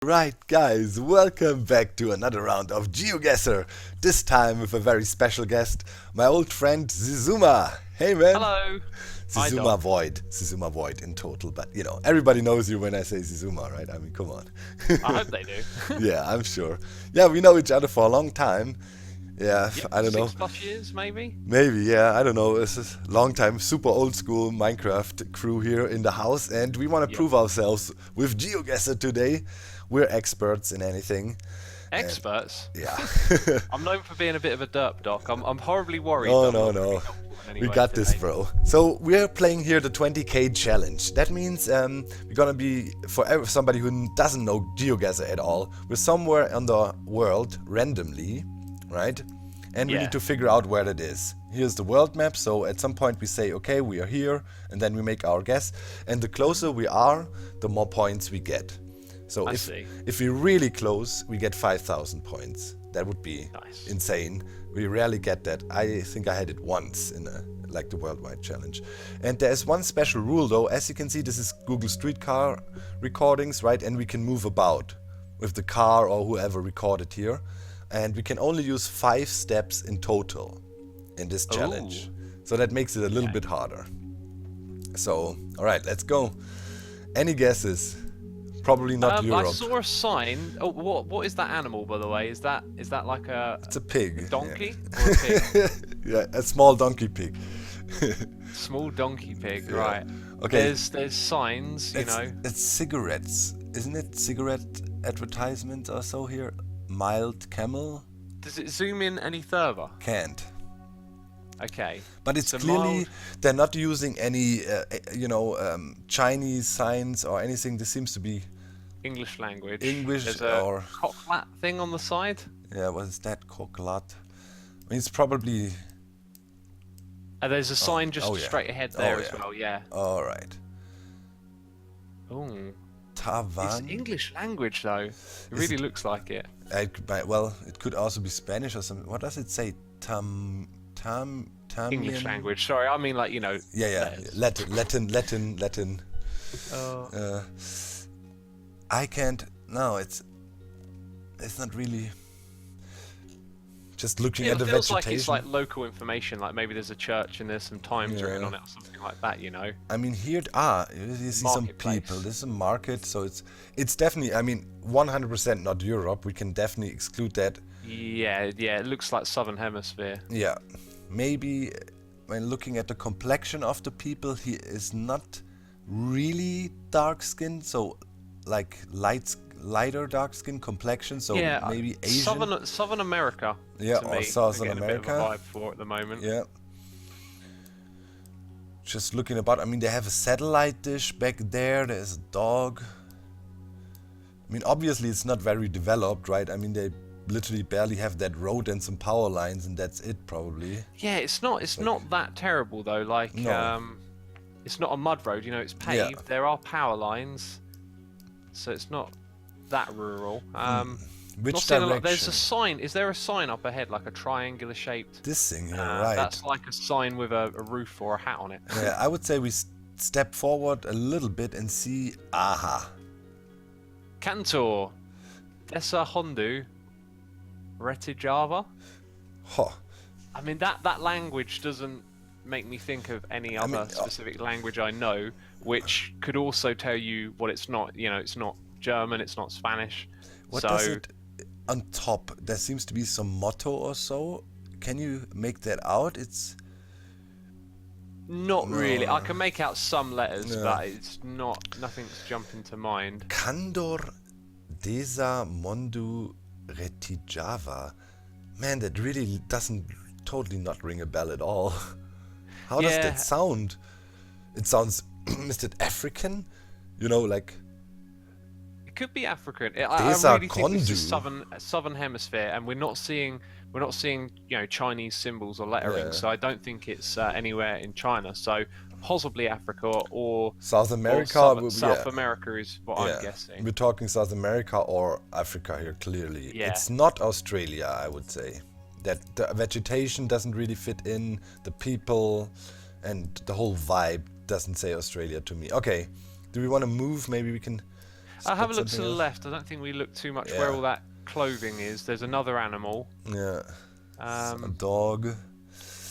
Right, guys, welcome back to another round of GeoGuessr. This time with a very special guest, my old friend Xisuma. Hey, man. Hello. Hi, Doc. Xisumavoid in total, but you know, everybody knows you when I say Xisuma, right? I mean, come on. I hope they do. Yeah, I'm sure. Yeah, we know each other for a long time. Yeah, Yep, I don't know. 6+ years, maybe. Maybe, yeah, I don't know. It's a long time, super old school Minecraft crew here in the house, and we want to Yep. prove ourselves with GeoGuessr today. We're experts in anything. Experts. Yeah. I'm known for being a bit of a derp, Doc. I'm horribly worried. Oh, that I'm no, not gonna be no. helpful in any We way got this, today. bro. So we're playing here the 20k challenge. That means we're gonna be, for somebody who doesn't know GeoGuessr at all, we're somewhere on the world randomly, right? And we Yeah. need to figure out where it is. Here's the world map, so at some point we say, okay, we are here, and then we make our guess. And the closer we are, the more points we get. So I if see. if we're really close, we get 5,000 points. That would be Nice. insane. We rarely get that. I think I had it once in like the worldwide challenge. And there's one special rule though. As you can see, this is Google Streetcar recordings, right? And we can move about with the car or whoever recorded here. And we can only use 5 steps in total in this challenge. So that makes it a little bit harder. So, alright, let's go. Any guesses? Probably not I Europe. saw a sign. Oh, what is that animal, by the way? Is that like a It's a pig. donkey or a pig? Yeah, a small donkey pig. Small donkey pig, Yeah. right? Okay. There's signs, you know. It's cigarettes, isn't it? Cigarette advertisements or so here. Mild camel Does it zoom in any further? can't. Okay. But it's So clearly mild- they're not using any, Chinese signs or anything. This seems to be English language. English There's a or cocklat thing on the side. yeah. What is that? Coquelat. I mean, it's probably There's a sign just oh, yeah. straight ahead Oh, there as yeah. well, yeah. all right. Oh, it's Tavan. English language though. It really looks like it. Well, it could also be Spanish or something. What does it say? Tam. English language. Sorry, I mean like, you know. Yeah. letters. Latin. Oh. I can't. No, it's not really. Just looking It at the feels vegetation. like it's like local information, like maybe there's a church and there's some times written Yeah. on it or something like that, you know. I mean, here you see some Marketplace. people. This is a market, so it's definitely. I mean, 100% not Europe. We can definitely exclude that. Yeah, it looks like Southern Hemisphere. Yeah, maybe when looking at the complexion of the people, he is not really dark skinned, so like lighter dark skin complexion. So Yeah, maybe Asian. Southern America. Yeah, to or me. Southern I'm getting a bit of a America. vibe for at the moment. Yeah. Just looking about, I mean, they have a satellite dish back there. There's a dog. I mean, obviously, it's not very developed, right? I mean, they literally barely have that road and some power lines, and that's it, probably. Yeah, it's not that terrible though. Like, No. it's not a mud road. You know, it's paved. Yeah. There are power lines, so it's not that rural. Which Not seeing a lot. direction? There's a sign. Is there a sign up ahead, like a triangular shaped? This thing here, right? That's like a sign with a roof or a hat on it. Yeah, I would say we step forward a little bit and see. Aha. Cantor, Desa Hondu, Retijava. Huh. I mean, that language doesn't make me think of any other mean, specific language I know, which could also tell you what it's not. You know, it's not German, it's not Spanish. What so does it on top? There seems to be some motto or so. Can you make that out? It's not really. I can make out some letters, Yeah. but it's nothing's jumping to mind. Candor Desa Mondu Retijava. Man, that really doesn't totally not ring a bell at all. How does Yeah. that sound? It sounds, is it African? You know, like It could be African. I Desa really think this is Kondu. southern hemisphere, and we're not seeing you know Chinese symbols or lettering. Yeah. So I don't think it's anywhere in China. So possibly Africa or South America. South America is what I'm guessing. We're talking South America or Africa here, clearly. Yeah. It's not Australia, I would say. That the vegetation doesn't really fit in, the people, and the whole vibe doesn't say Australia to me. Okay, do we want to move? Maybe we can Have a spot look to something the else? left. I don't think we look too much Yeah. where all that clothing is. There's another animal. Yeah. A Um, dog.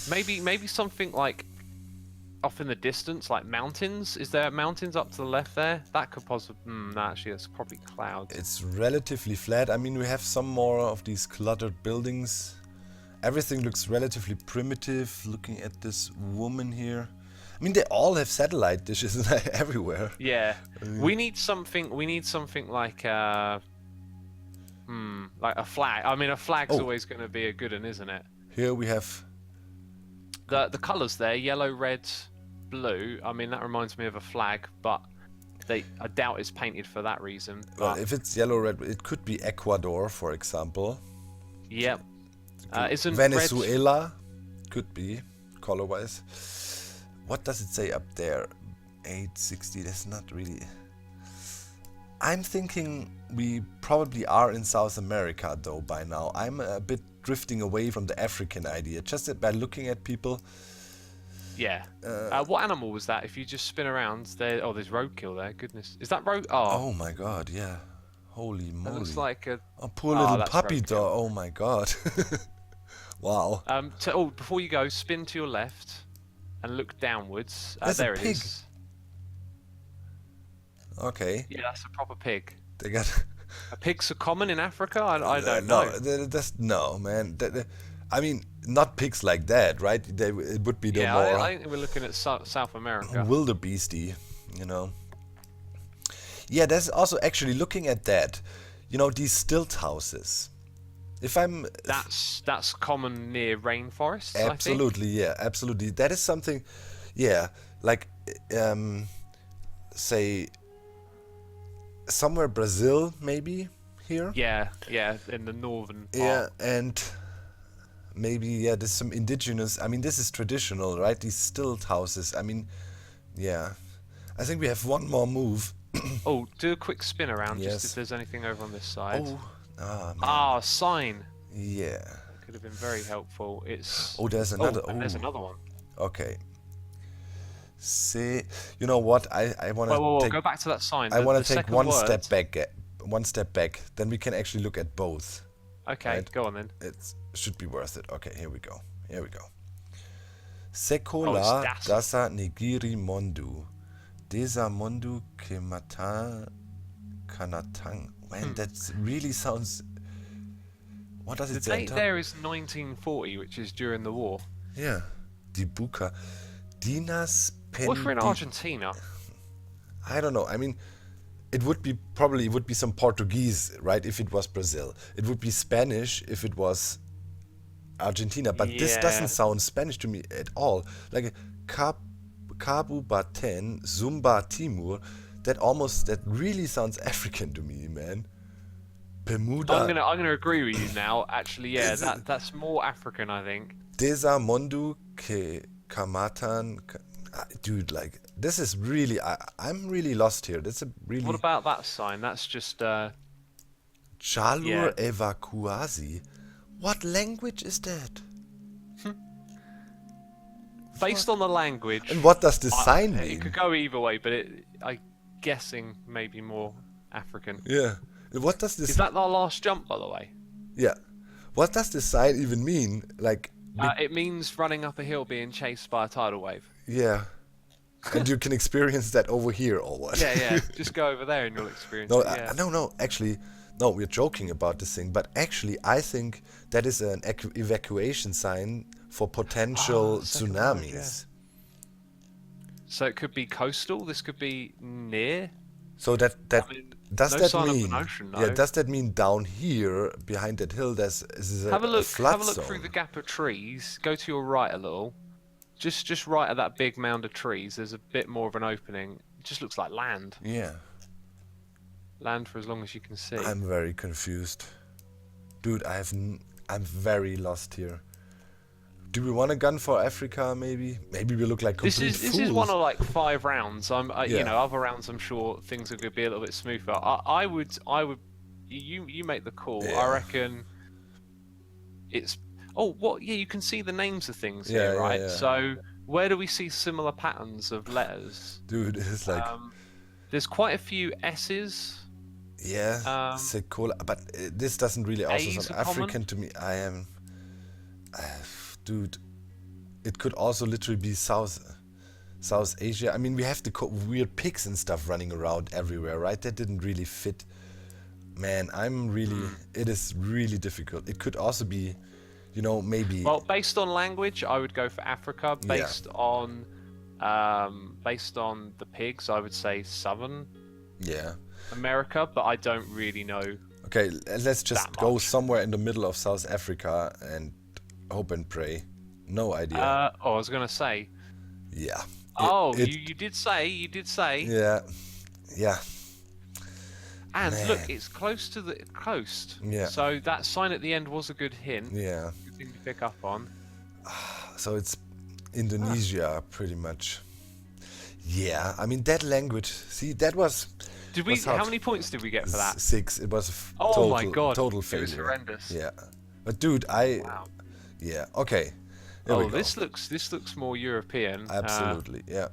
maybe something like off in the distance, like mountains. Is there mountains up to the left there? That could possibly. No, actually, that's probably clouds. It's relatively flat. I mean, we have some more of these cluttered buildings. Everything looks relatively primitive. Looking at this woman here. I mean, they all have satellite dishes everywhere. Yeah, we need something. We need something like like a flag. I mean, a flag's Oh. always going to be a good one, isn't it? Here we have. The colours there, yellow, red, blue. I mean, that reminds me of a flag, but I doubt it's painted for that reason. Well, But if it's yellow red, it could be Ecuador, for example. yep, isn't Venezuela could be color-wise. What does it say up there? 860. That's not really. I'm thinking we probably are in South America though by now. I'm a bit drifting away from the African idea just by looking at people. Yeah. What animal was that? If you just spin around, there. Oh, there's roadkill there. Goodness, is that road? Oh, Oh my god, yeah. Holy that moly. looks like a. Oh, poor Oh, little that's puppy roadkill. dog. Oh my god. Wow. Before you go, spin to your left, and look downwards. There's a there it pig. is. Okay. Yeah, that's a proper pig. They got. Are pigs so common in Africa? I don't know. No, man. I mean, not pigs like that, right? It would be the Yeah, more I think we're looking at South America. wildebeesty, you know. Yeah, there's also actually looking at that, you know, these stilt houses. If I'm That's common near rainforests. absolutely, yeah, absolutely. That is something, yeah, like say somewhere Brazil maybe here. I think. Yeah, in the northern part. Yeah, and maybe there's some indigenous. I mean, this is traditional, right? These stilt houses. I mean, yeah. I think we have one more move. Oh, do a quick spin around Yes. just if there's anything over on this side. Man. Ah, sign. Yeah. Could have been very helpful. It's. Oh, there's another. and there's another one. Okay. See, you know what? I want Whoa, to take. go back to that sign. I want The to take second one word. step back. One step back. Then we can actually look at both. Okay, right? go on then. It should be worth it. Okay, here we go. Here we go. Oh, Sekola it's dasa negiri mondu. Desa mondu ke mata kanatang. Man, that really sounds. What does The it say? date there is 1940, which is during the war. Yeah. Dibuka. Dinas What if we're in Pendi- Argentina? I don't know. I mean, it would be some Portuguese, right? If it was Brazil, it would be Spanish if it was Argentina. But this Yeah. doesn't sound Spanish to me at all. Like Kabu Baten, Zumba Timur. That really sounds African to me, man. Bermuda. I'm gonna agree with you now. Actually, yeah, that's more African, I think. Desa Mondu ke Kamatan. Dude, like this is really. I'm really lost here. That's a really. What about that sign? That's just Jalur Yeah. Evacuasi. What language is that? based on the language. And what does the sign It mean? could go either way, but I'm guessing maybe more African. Yeah. What does this? Is that our last jump, by the way? Yeah. What does the sign even mean? Like, It means running up a hill being chased by a tidal wave. yeah. And you can experience that over here, or what? Yeah. Just go over there and you'll experience No, it. Yeah. no. Actually, no. We're joking about this thing, but actually, I think that is an evacuation sign for potential second word, tsunamis. yeah. So it could be coastal. This could be near. So that I mean, does no that sign of mean? an ocean, Yeah. no. Does that mean down here behind that hill? There's is Have a look. flood Have a look zone? through the gap of trees. Go to your right a little. Just right at that big mound of trees. There's a bit more of an opening. It just looks like land. Yeah. Land for as long as you can see. I'm very confused, dude. I'm very lost here. Do we want a gun for Africa? Maybe. Maybe we look like complete This fools. is one of like 5 rounds. Yeah. You know, other rounds I'm sure things are going to be a little bit smoother. I would. You make the call. Yeah. I reckon. It's. Oh, what? Yeah, you can see the names of things Yeah, here, yeah, right? yeah. So where do we see similar patterns of letters? Dude, it's like There's quite a few S's. Yeah, Sekola, but this doesn't really A also is sound a common? African to me. I am, dude. It could also literally be South Asia. I mean, we have the weird pigs and stuff running around everywhere, right? That didn't really fit. Man, it is really difficult. It could also be, maybe. Well, based on language, I would go for Africa. Yeah. Based on the pigs, I would say Southern Yeah. America, but I don't really know. Okay, let's just That go much. somewhere in the middle of South Africa and hope and pray. No idea. I was gonna say. Yeah. You did say. Yeah. Yeah. And Man. look, it's close to the coast. Yeah. So that sign at the end was a good hint. Yeah. Good thing to pick up on. So it's Indonesia, pretty much. Yeah, I mean that language. See, that was. Did we? was hard. How many points did we get for that? 6. It was a Oh my god! total It failure. was horrendous. Yeah, but dude, Wow. Yeah. Okay. There we go. This looks more European. Absolutely. Yeah.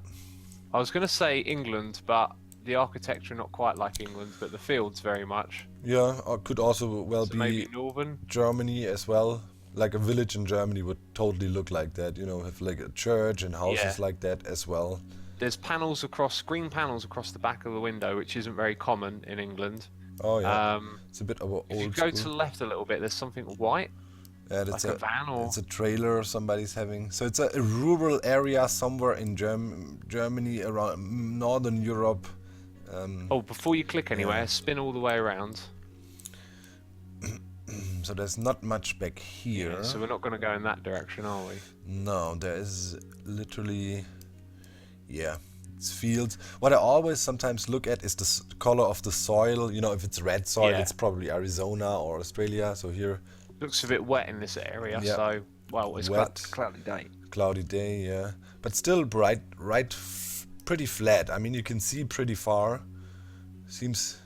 I was gonna say England, but the architecture not quite like England, but the fields very much. Yeah. Or could also well So be maybe northern. Germany as well. Like a village in Germany would totally look like that. Have like a church and houses like that as well. There's green panels across the back of the window, which isn't very common in England. Oh yeah. It's a bit of a If you old go school. to the left a little bit, there's something white, Yeah, like a van or. It's a trailer somebody's having. So it's a rural area somewhere in Germany, around Northern Europe. Before you click anywhere, spin all the way around. So there's not much back here. Yeah, so we're not going to go in that direction, are we? No, there is literally, it's fields. What I always sometimes look at is the color of the soil. If it's red soil, Yeah. it's probably Arizona or Australia. So here, Looks a bit wet in this area, Yeah. so it's Wet. cloudy day. cloudy day, yeah, but still pretty flat. I mean, you can see pretty far. Seems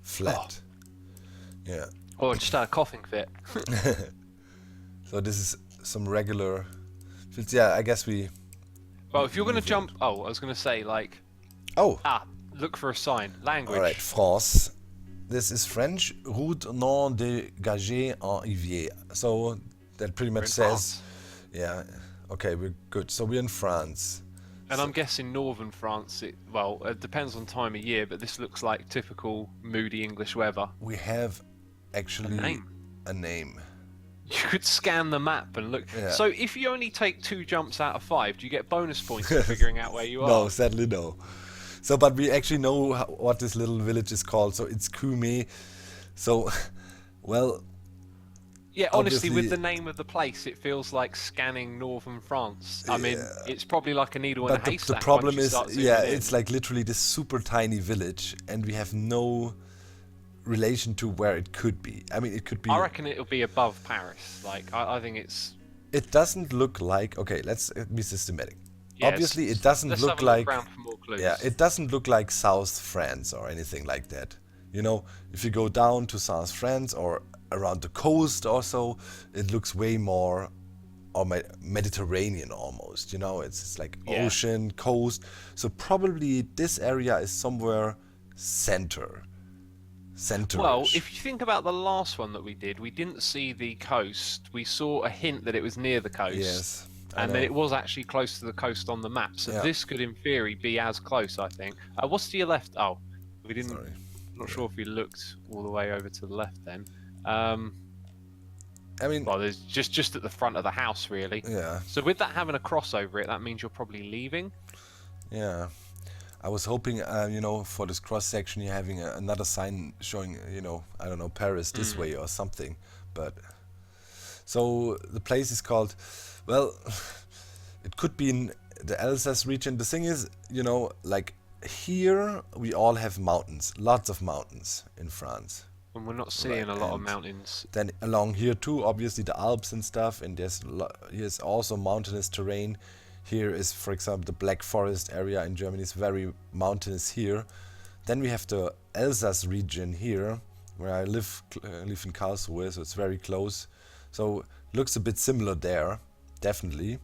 flat. Yeah. Oh, just had a coughing fit. So this is some regular fields. Yeah, I guess we. Well, if you're going to jump... Oh, I was going to say, like... Oh. Look for a sign. Language. All right, France. This is French. Route non dégagée en Ivier. So that pretty much says. France. Yeah. Okay, we're good. So we're in France. And I'm guessing northern France, it depends on time of year, but this looks like typical moody English weather. We have actually A a name. You could scan the map and look. Yeah. So if you only take 2 jumps out of 5, do you get bonus points for figuring out where you are? No, sadly no. So, but we actually know what this little village is called. So it's Cume. So, well. Yeah, honestly, with obviously- the name of the place, it feels like scanning northern France. I mean, it's probably like a needle in But a the haystack. problem once you is, start zooming yeah, in. it's like literally this super tiny village, and we have no relation to where it could be. I mean, it could be. I reckon it'll be above Paris. Like, I think it's. It doesn't look like. Okay, let's be systematic. Yeah, Obviously, it doesn't let's look have a look like. around for more clues. Yeah, it doesn't look like South France or anything like that. If you go down to South France or around the coast or so, it looks way more Mediterranean almost. It's like ocean, coast. So probably this area is somewhere center. Well, if you think about the last one that we did, we didn't see the coast. We saw a hint that it was near the coast. Yes. And then it was actually close to the coast on the map. So this could, in theory, be as close, I think. What's to your left? Oh, we didn't. Sorry. Not sure if we looked all the way over to the left then. I mean, Well, there's just at the front of the house, really. yeah, So with that having a cross over it, that means you're probably leaving. yeah. I was hoping, for this cross section, you're having another sign showing, I don't know, Paris this way or something. But so the place is called, well, it could be in the Alsace region. The thing is, like here we all have mountains, lots of mountains in France. And we're not seeing a lot of and mountains. Then along here too, obviously the Alps and stuff, and here's also mountainous terrain. Here is, for example, the Black Forest area in Germany is very mountainous here. Then we have the Alsace region here, where I live in Karlsruhe, so it's very close. So looks a bit similar there, definitely,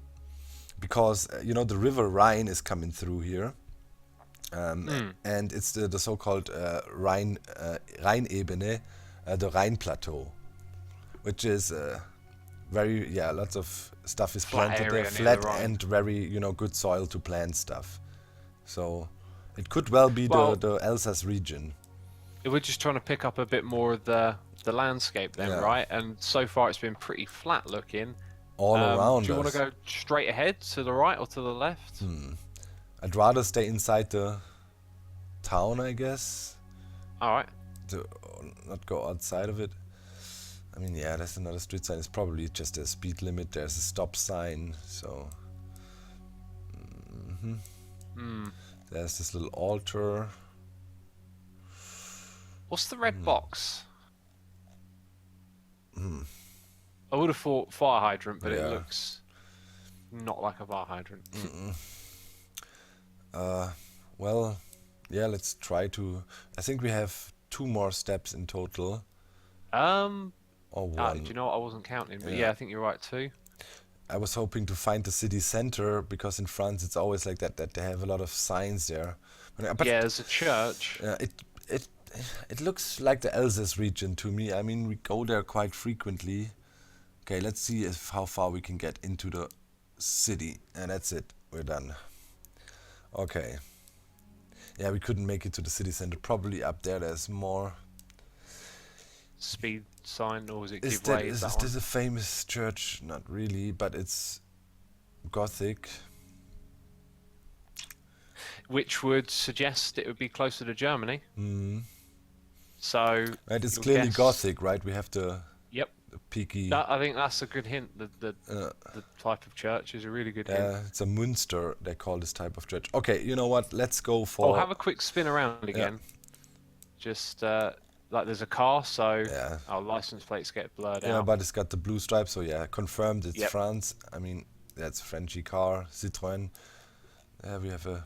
because the River Rhine is coming through here, And it's the so-called Rheinebene, the Rhine Plateau, which is very, lots of stuff is Flat planted there, area near flat the Rhine. and very, good soil to plant stuff. So it could well be Well, the Alsace region. we're just trying to pick up a bit more of the landscape then, Yeah. right? And so far it's been pretty flat looking. All around Do you want us. to go straight ahead to the right or to the left? I'd rather stay inside the town, I guess. All right. To not go outside of it. I mean, yeah, there's another street sign. It's probably just a speed limit. There's a stop sign. So there's this little altar. What's the red box? I would have thought fire hydrant, but it Yeah. looks not like a fire hydrant. Well, yeah, let's try to. I think we have 2 more steps in total. Or Do 1. you know what? I wasn't counting, but Yeah. yeah, I think you're right too. I was hoping to find the city center because in France it's always like that they have a lot of signs there. But Yeah, there's a church. it looks like the Alsace region to me. I mean, we go there quite frequently. Okay, let's see how far we can get into the city, and that's it. We're done. Okay. Yeah, we couldn't make it to the city center. Probably up there. There's more. Speed sign, or was it Is give way? is That this a famous church? Not really, but it's Gothic. which would suggest it would be closer to Germany. So Right, it's you'll clearly guess- Gothic, right? We have the Yep. peaky. I think that's a good hint. The type of church is a really good hint. It's a Münster. They call this type of church. Okay, you know what? Let's go for. Oh, have a quick spin around again. Just like there's a car, so Yeah. our license plates get blurred Yeah, out. but it's got the blue stripe, so yeah, confirmed it's Yep. France. I mean, that's a Frenchy car, Citroën. We have a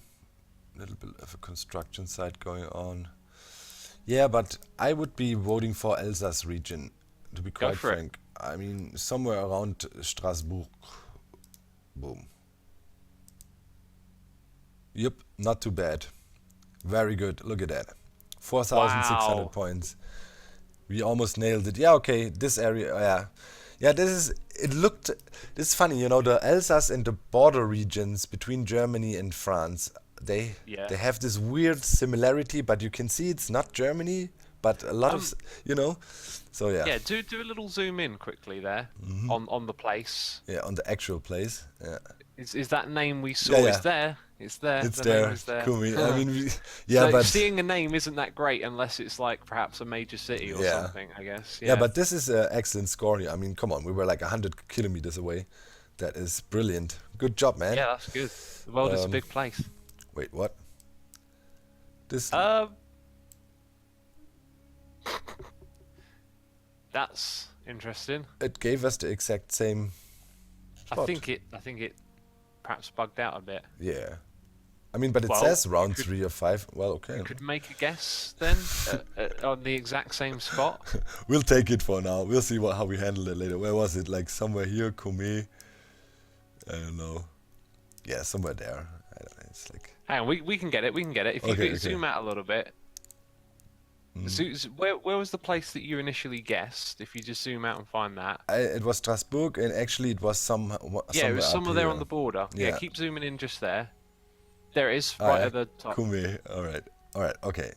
little bit of a construction site going on. Yeah, but I would be voting for Alsace region, to be Go quite for it. frank. I mean, somewhere around Strasbourg. Boom. Yep, not too bad. Very good. Look at that. 4,600 Wow. points. We almost nailed it. Yeah, okay. This area, yeah. Yeah, this is funny, the Alsace and the border regions between Germany and France, they Yeah. have this weird similarity, but you can see it's not Germany, but a lot so yeah. Yeah, do a little zoom in quickly there on the place. Yeah, on the actual place. Yeah. Is that name we saw? Yeah, yeah. It's there. It's there. It's the there. Name is there. Cool. I mean, So but seeing a name isn't that great unless it's like perhaps a major city or Yeah. something. I guess. yeah, but this is an excellent score here. I mean, come on, we were like 100 kilometers away. That is brilliant. Good job, man. yeah, that's good. The world is a Um, big place. Wait, what? This That's interesting. it gave us the exact same I spot. think it perhaps bugged out a bit. Yeah. I mean, but it Well, says you round could- 3 or 5. Well, okay. Could make a guess then on the exact same spot. We'll take it for now. We'll see how we handle it later. Where was it? Like somewhere here, Comé? I don't know. Yeah, somewhere there. I don't know. It's like Hang on, we can get it. We can get it. If you Okay, could okay. zoom out a little bit. Where was the place that you initially guessed? If you just zoom out and find that. it was Strasbourg, and actually it was Yeah, it somewhere was up somewhere there here. on the border. Yeah, Yeah. keep zooming in just there. There it is, Ah, right yeah. at the top. Comé. All right. Okay.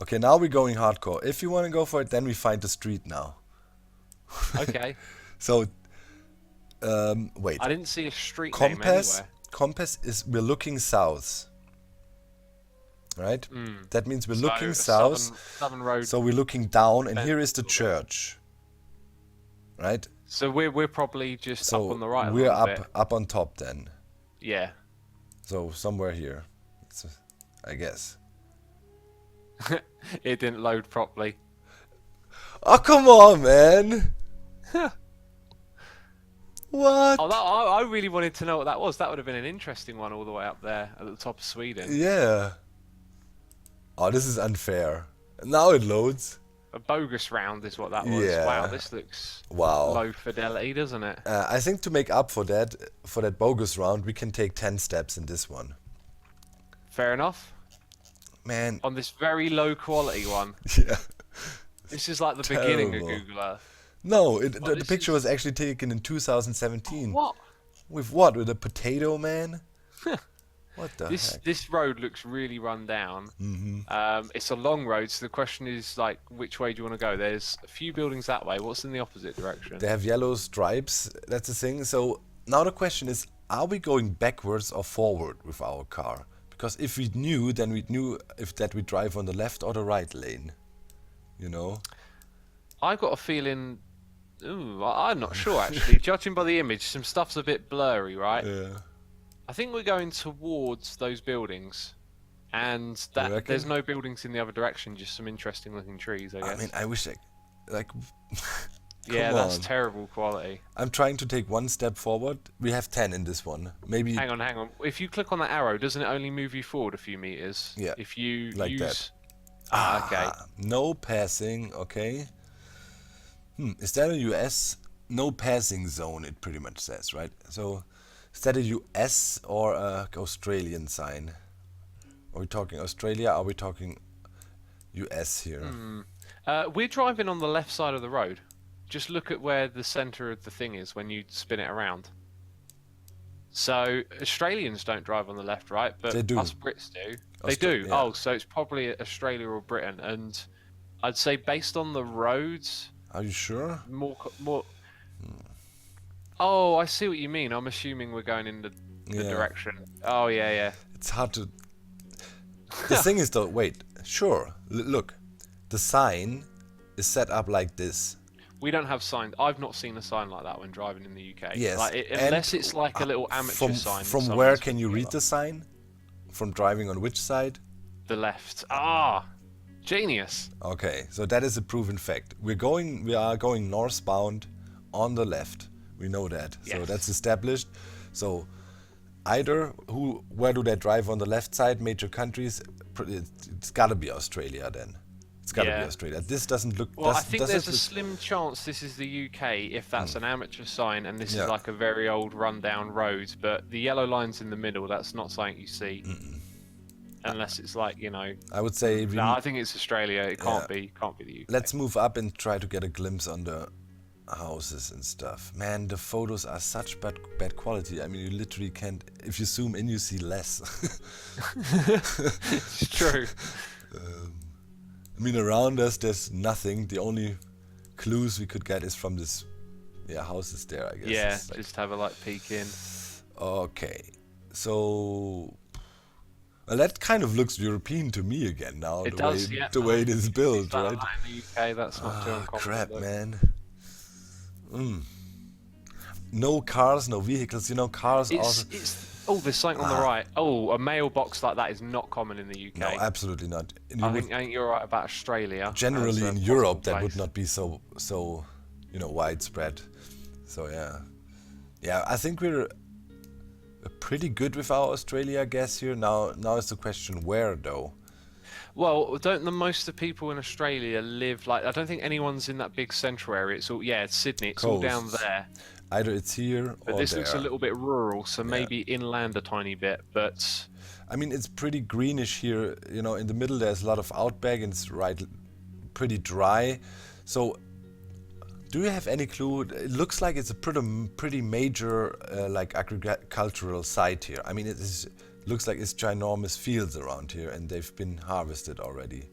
Okay, now we're going hardcore. If you want to go for it, then we find the street now. Okay. So, wait. I didn't see a street name Compass. anywhere. Compass is we're looking south. Right? That means we're looking So, south. Southern Road. So we're looking down, and Then here is the over. church. Right? So we're probably just So up on the right. a we're little up bit. up on top then. Yeah. So somewhere here, I guess. It didn't load properly. Oh come on, man! What? Oh, I really wanted to know what that was. That would have been an interesting one all the way up there at the top of Sweden. Yeah. Oh, this is unfair. Now it loads. A bogus round is what that was. Yeah. Wow, this looks Wow. low fidelity, doesn't it? I think to make up for that bogus round, we can take 10 steps in this one. Fair enough. Man, On this very low quality one. yeah. This is like the beginning of Terrible. Google Earth. No, Oh, the this picture is- was actually taken in 2017. What? With what? With a potato, man? What the This heck? this road looks really run down. It's a long road, so the question is like, which way do you want to go? There's a few buildings that way. What's in the opposite direction? They have yellow stripes. That's the thing. So now the question is, are we going backwards or forward with our car? Because if we knew, then we knew if that we drive on the left or the right lane. You know? I got a feeling. Ooh, I'm not sure actually. Judging by the image, some stuff's a bit blurry, right? Yeah. I think we're going towards those buildings, and You reckon? there's no buildings in the other direction. Just some interesting looking trees, I guess. I mean, I wish like. yeah, come that's on. terrible quality. I'm trying to take one step forward. We have 10 in this one. Maybe Hang on. If you click on that arrow, doesn't it only move you forward a few meters? Yeah, If you like use. that. Okay. No passing. Okay. Is that a US? No passing zone, it pretty much says, right? So, is that a US or a Australian sign? Are we talking Australia? Are we talking US here? We're driving on the left side of the road. Just look at where the center of the thing is when you spin it around. So Australians don't drive on the left, right? But They do. us Brits do. They do. yeah. Oh, so it's probably Australia or Britain. And I'd say based on the roads, Are you sure? more. Oh, I see what you mean. I'm assuming we're going in the Yeah. direction. Oh yeah. It's hard to. The thing is, though, wait, sure. Look, the sign is set up like this. We don't have signs. I've not seen a sign like that when driving in the UK. Yes, Like, and unless it's like a little amateur sign. From that where someone's can you put read together. the sign? From driving on which side? The left. Ah, genius. Okay, so that is a proven fact. We are going northbound on the left. We know that. So Yes. that's established. So either where do they drive on the left side? Major countries. It's got to be Australia then. It's got to be Yeah. Australia. This doesn't look. Well, I does- think does there's it a look- slim chance this is the UK if that's an amateur sign and this Yeah. is like a very old rundown road. But the yellow lines in the middle, that's not something you see. Unless it's like, I would say we, no, I think it's Australia. It can't Yeah. be the UK. let's move up and try to get a glimpse on the houses and stuff. Man, the photos are such bad quality. I mean, you literally can't. If you zoom in, you see less. It's true. I mean, around us, there's nothing. The only clues we could get is from this, houses there, I guess. Yeah, It's like- just have a peek in. okay. So, well, that kind of looks European to me again now. It the does, way, yeah. The way it is built, Stuff right? like that in the UK, that's not too Oh, uncommon. crap, but- man. No cars, no vehicles. Cars also. Oh, there's something on the right. Oh, a mailbox like that is not common in the UK. No, absolutely not. And you I would- think you're right about Australia. generally as a in possible Europe, that would place. not be so widespread. So yeah. I think we're pretty good with our Australia guess here. Now is the question where though. Well, don't the most of the people in Australia live I don't think anyone's in that big central area. It's all it's Sydney. It's all down Coasts. there. Either it's here But or this there. looks a little bit rural, so maybe inland a tiny bit. But I mean, it's pretty greenish here. In the middle there's a lot of outback and it's pretty dry. So, do you have any clue? It looks like it's a pretty major agricultural site here. I mean, looks like it's ginormous fields around here, and they've been harvested already.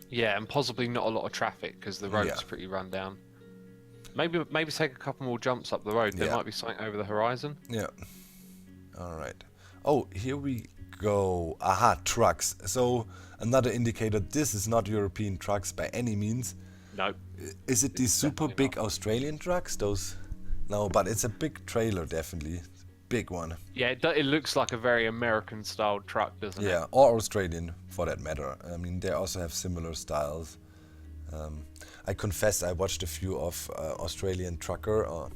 yeah, and possibly not a lot of traffic because the road's Yeah. pretty run down. Maybe take a couple more jumps up the road. There Yeah. might be something over the horizon. Yeah. All right. Oh, here we go. Aha, trucks. So another indicator. This is not European trucks by any means. No. Is it these super definitely big Australian trucks? Those? No, but it's a big trailer, definitely. Big one. Yeah, it looks like a very American-styled truck, doesn't it? Yeah, or Australian for that matter. I mean, they also have similar styles. I confess, I watched a few of Australian Trucker on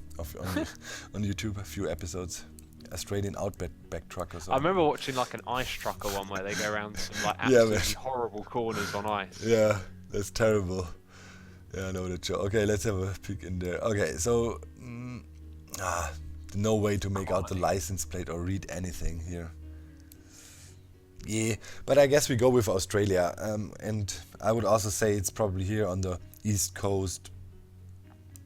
YouTube, a few episodes. Australian Outback Truckers. I remember watching an ice trucker one where they go around some Yeah, absolutely man. horrible corners on ice. Yeah, that's terrible. Yeah, I know the joke. Okay, let's have a peek in there. Okay, so no way to make out the license plate or read anything here. Yeah, but I guess we go with Australia. And I would also say it's probably here on the east coast,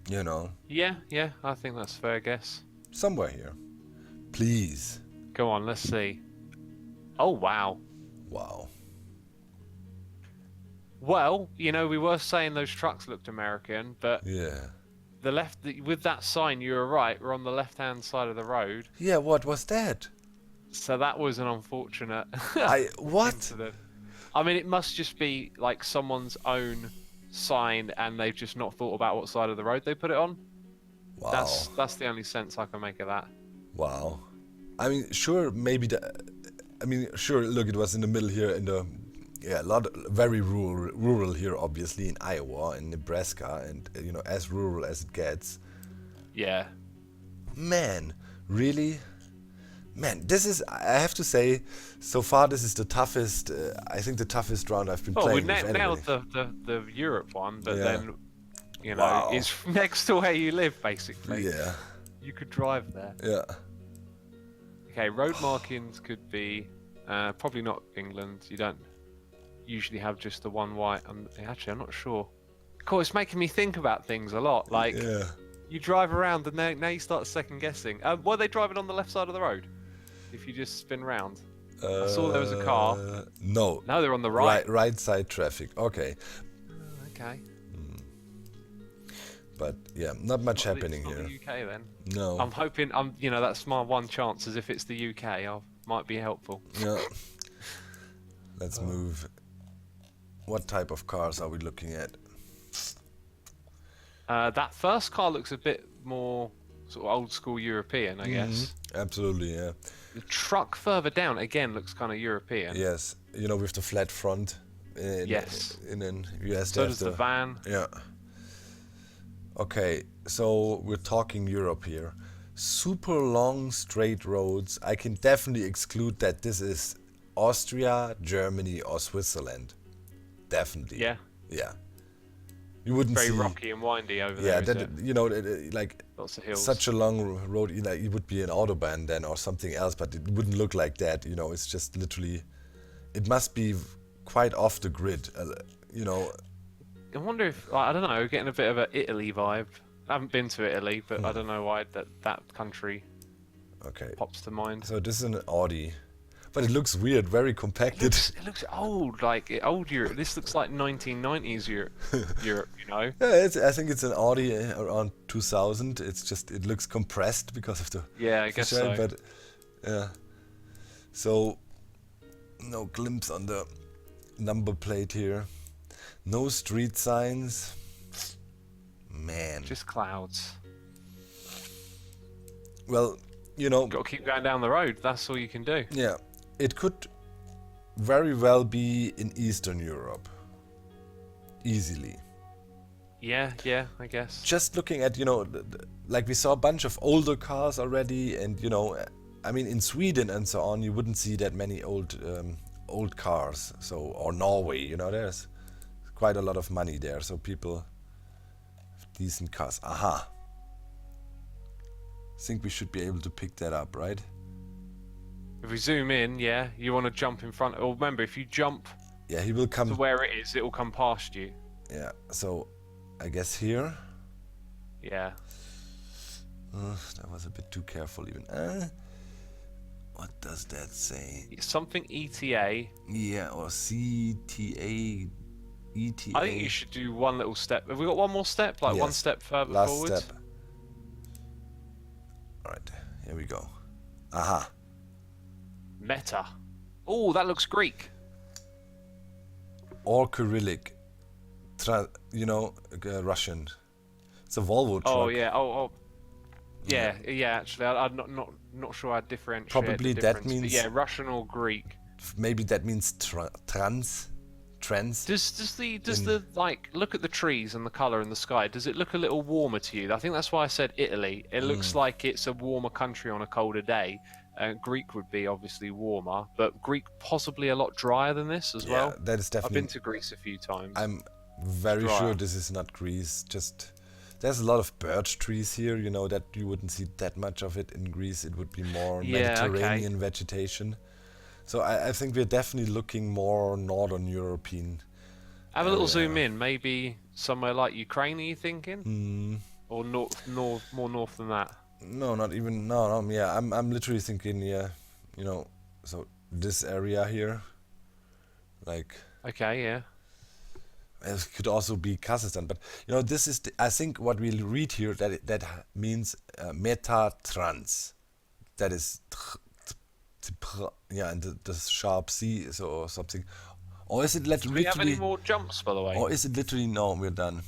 you know, Yeah, I think that's a fair guess. somewhere here. Please. Go on, let's see. Oh, wow. Wow. Well, you know, we were saying those trucks looked American, but Yeah. with that sign, you were right. We're on the left-hand side of the road, Yeah, what was that? so that was an unfortunate What? incident. I mean, it must just be like someone's own sign, and they've just not thought about what side of the road they put it on. Wow. That's the only sense I can make of that. Wow. I mean, sure, maybe sure, look, it was in the middle here in the, very rural here, obviously, in Iowa and Nebraska, and, you know, as rural as it gets. Yeah. Man, really? Man, this is, I have to say, so far this is the toughest, I think the toughest round I've been Oh, we playing with anyway. nailed the Europe one, but Yeah. then, you know, Wow. it's next to where you live, basically. Yeah, You could drive there. yeah. Okay, road markings could be probably not England. You don't usually have just the one white. Actually, I'm not sure. Cool, it's making me think about things a lot. Like, Yeah. you drive around and now you start second guessing. Were they driving on the left side of the road? If you just spin round. I saw there was a car. No. No, they're on the right. Right side traffic. Okay. Okay. But yeah, not much Not happening the here. UK then. No. I'm hoping. You know, that's my one chance. As if it's the UK, I might be helpful. Yeah. Let's move. What type of cars are we looking at? That first car looks a bit more sort of old school European, I guess. Absolutely, yeah. The truck further down again looks kind of European. Yes, you know, with the flat front. Yes. In an US. So does the van. Yeah. Okay, so we're talking Europe here. Super long straight roads. I can definitely exclude that this is Austria, Germany, or Switzerland. Definitely. Yeah. Yeah. You wouldn't Very see. rocky and windy over Yeah, there. that you know, like Lots of hills. such a long road. You know, it would be an autobahn then or something else, but it wouldn't look like that. You know, it's just literally. It must be quite off the grid. You know. I wonder if I don't know, getting a bit of an Italy vibe. I haven't been to Italy, but I don't know why that country Okay. pops to mind. So this is an Audi, but it looks weird, very compacted. It looks old, like old Europe. This looks like 1990s Europe. You know. Yeah, I think it's an Audi around 2000. It's just it looks compressed because of the. Yeah, I guess design, so. But yeah, so no glimpse on the number plate here. No street signs. Man. Just clouds. Well, you know. Got to keep going down the road. That's all you can do. Yeah, it could very well be in Eastern Europe. Easily. Yeah, I guess. Just looking at, you know, like we saw a bunch of older cars already, and you know, I mean, in Sweden and so on, you wouldn't see that many old cars. So, or Norway, you know, there's quite a lot of money there. So people, decent cars. Aha. Think we should be able to pick that up, right? If we zoom in, yeah, you want to jump in front. Or remember, if you jump Yeah, he will come. to where it is, it will come past you. Yeah. So, I guess here. Yeah. That was a bit too careful even. What does that say? Something ETA. Yeah, or CTA, ETA. I think you should do one little step. Have we got one more step? Like one Yes. step further Last forwards? step. Alright, here we go. Aha. Meta. Oh, that looks Greek. Or Cyrillic. You know, Russian. It's a Volvo truck. Oh yeah. Oh. Yeah. Actually, I'm not sure I'd differentiate. Probably the that difference, but means- yeah, Russian or Greek. Maybe that means trans. Does the like look at the trees and the color in the sky? Does it look a little warmer to you? I think that's why I said Italy. It looks like it's a warmer country on a colder day. Greek would be obviously warmer, but Greek possibly a lot drier than this as well. That is I've definitely. been to Greece a few times. I'm very Drier. sure this is not Greece. Just there's a lot of birch trees here. You know that you wouldn't see that much of it in Greece. It would be more Yeah, okay. Mediterranean vegetation. So I think we're definitely looking more Northern European. Have a little zoom in. Maybe somewhere like Ukraine, are you thinking? Or more north than that? No, not even. No, yeah. I'm literally thinking, yeah, so this area here, like. Okay, yeah. It could also be Kazakhstan, but this is. I think what we'll read here that means meta-trans. That is, yeah, and the sharp C or something. Or is it literally? Do we have any more jumps, by the way? Or is it literally? No, we're done.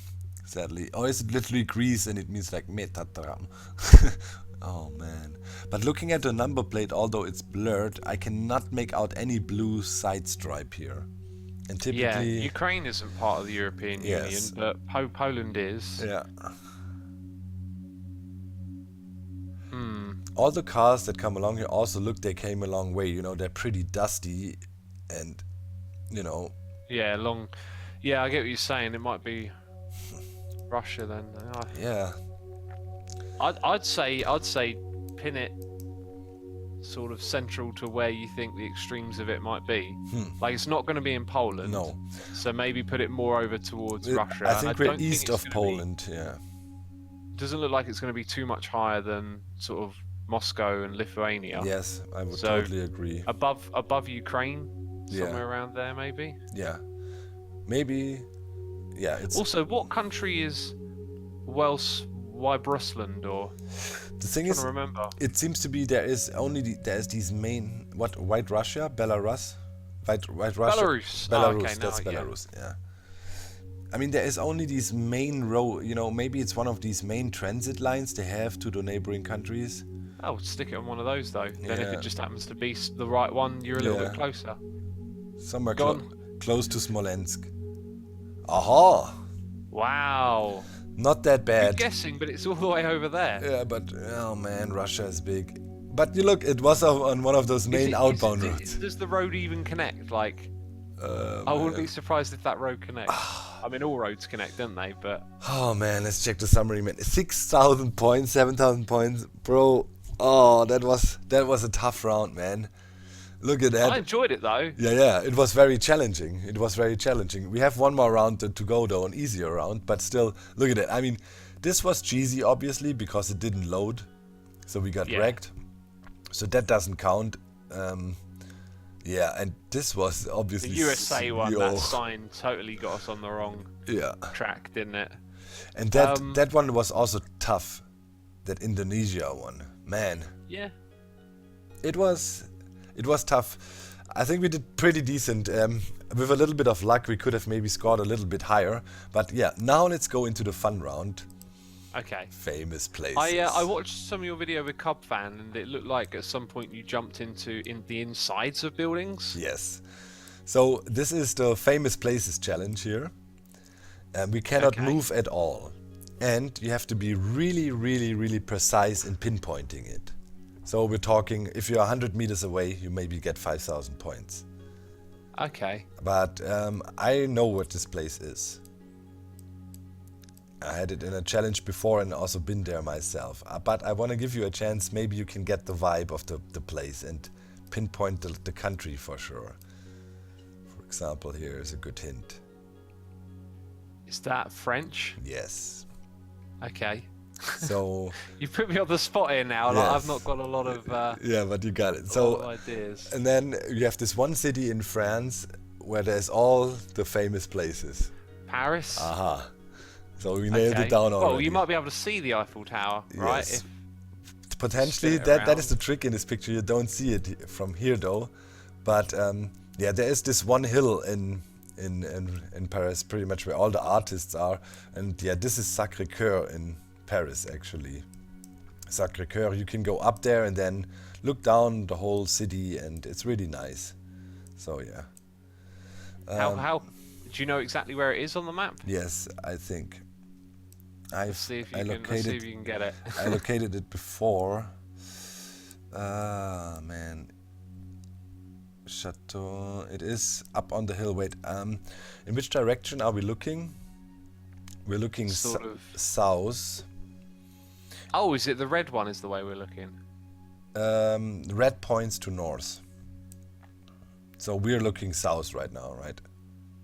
Sadly. Or is it literally Greece and it means like Metatram? Oh man. But looking at the number plate, although it's blurred, I cannot make out any blue side stripe here. And typically... Yeah, Ukraine isn't part of the European Union, but Poland is. Yeah. All the cars that come along here also look, they came a long way. They're pretty dusty and, Yeah, long... Yeah, I get what you're saying. It might be Russia then. Yeah. I'd say pin it sort of central to where you think the extremes of it might be. Like it's not going to be in Poland. No. So maybe put it more over towards Russia. I think we're east of Poland. Yeah. Doesn't look like it's going to be too much higher than sort of Moscow and Lithuania. Yes, I would totally agree. Above Ukraine, somewhere around there maybe. Yeah. Maybe. Yeah. It's also, what country is Wales? Why Brusland or? The thing is, it seems to be there's these main White Russia, Belarus, White Russia, Belarus. Okay, that's Belarus. Yeah. I mean, there is only these main road. Maybe it's one of these main transit lines they have to the neighboring countries. Oh, stick it on one of those though. Then if it just happens to be the right one, you're a little bit closer. Somewhere close to Smolensk. Aha! Wow. Not that bad. Good guessing, but it's all the way over there. Yeah, but oh man, Russia is big. But you look, it was on one of those main outbound roads. Does the road even connect? Like, I wouldn't be surprised if that road connects. I mean, all roads connect, don't they? But oh man, let's check the summary, man. 6,000 points, 7,000 points, bro. Oh, that was a tough round, man. Look at that. I enjoyed it though. Yeah, it was very challenging. We have one more round to go though, an easier round, but still, look at it. I mean, this was cheesy, obviously, because it didn't load, so we got wrecked. So that doesn't count. Yeah, and this was obviously the USA one. That sign totally got us on the wrong track, didn't it? And that one was also tough. That Indonesia one, man. Yeah. It was tough. I think we did pretty decent. With a little bit of luck, we could have maybe scored a little bit higher. But yeah, now let's go into the fun round. Okay. Famous places. I watched some of your video with Cub Fan, and it looked like at some point you jumped in the insides of buildings. Yes. So this is the famous places challenge here. We cannot move at all. And you have to be really, really, really precise in pinpointing it. So we're talking, if you're 100 meters away, you maybe get 5,000 points. Okay. But I know what this place is. I had it in a challenge before and also been there myself. But I want to give you a chance, maybe you can get the vibe of the place and pinpoint the country for sure. For example, here is a good hint. Is that French? Yes. Okay. So you put me on the spot here now. Yes. Like, I've not got a lot of yeah, but you got it. So ideas. And then you have this one city in France where there's all the famous places. Paris. Aha. So we nailed it down already. Well, you might be able to see the Eiffel Tower, right? Yes. Potentially, that is the trick in this picture. You don't see it from here though, but yeah, there is this one hill in Paris, pretty much where all the artists are, and yeah, this is Sacré-Cœur in Paris actually. Sacré-Cœur, you can go up there and then look down the whole city, and it's really nice. So yeah. How do you know exactly where it is on the map? Yes, I think. Let's see if you can get it. I located it before. Man. Chateau. It is up on the hill. Wait. In which direction are we looking? We're looking south. Oh, is it the red one? Is the way we're looking? Red points to north. So we're looking south right now, right?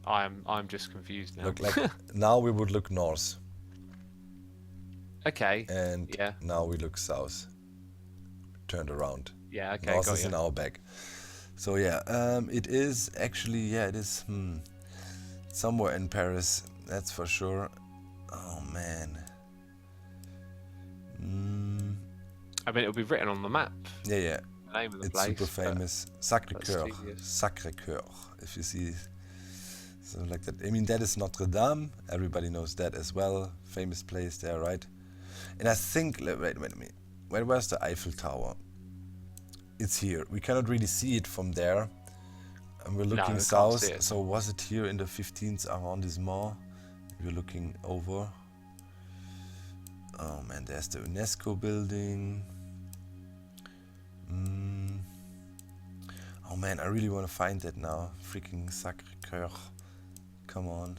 I'm just confused now. Look like now we would look north, Okay. and Yeah. now we look south. Turned around. Yeah. Okay. North Got is you. in our back. So yeah, it is actually, yeah, it is somewhere in Paris. That's for sure. Oh man. I mean, it'll be written on the map. Yeah, yeah. The name of the It's place. super famous. Sacré-Cœur. that's tedious. Sacré-Cœur. If you see something like that. I mean, that is Notre Dame. Everybody knows that as well. Famous place there, right? And I think, wait a minute. Where was the Eiffel Tower? It's here. We cannot really see it from there. And we're looking we can't south. see it. So was it here in the 15th arrondissement? We're looking over. Oh man, there's the UNESCO building. Oh man, I really want to find that now. Freaking Sacré-Cœur. Come on.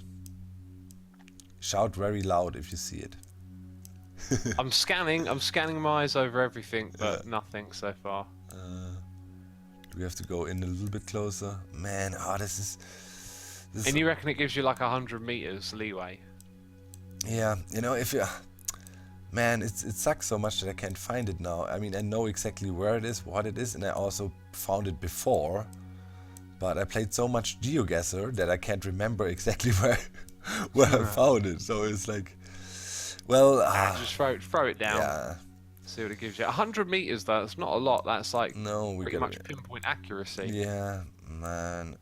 Shout very loud if you see it. I'm scanning my eyes over everything, but nothing so far. Do we have to go in a little bit closer? Man, this is... And you reckon it gives you like 100 meters leeway? Yeah, you know, if you... Man, it sucks so much that I can't find it now. I mean, I know exactly where it is, what it is, and I also found it before. But I played so much GeoGuessr that I can't remember exactly where I found it. So it's like, well, just throw it down. yeah. See what it gives you. 100 meters though, that's not a lot. That's like No, we pretty got much pinpoint accuracy. Yeah, man.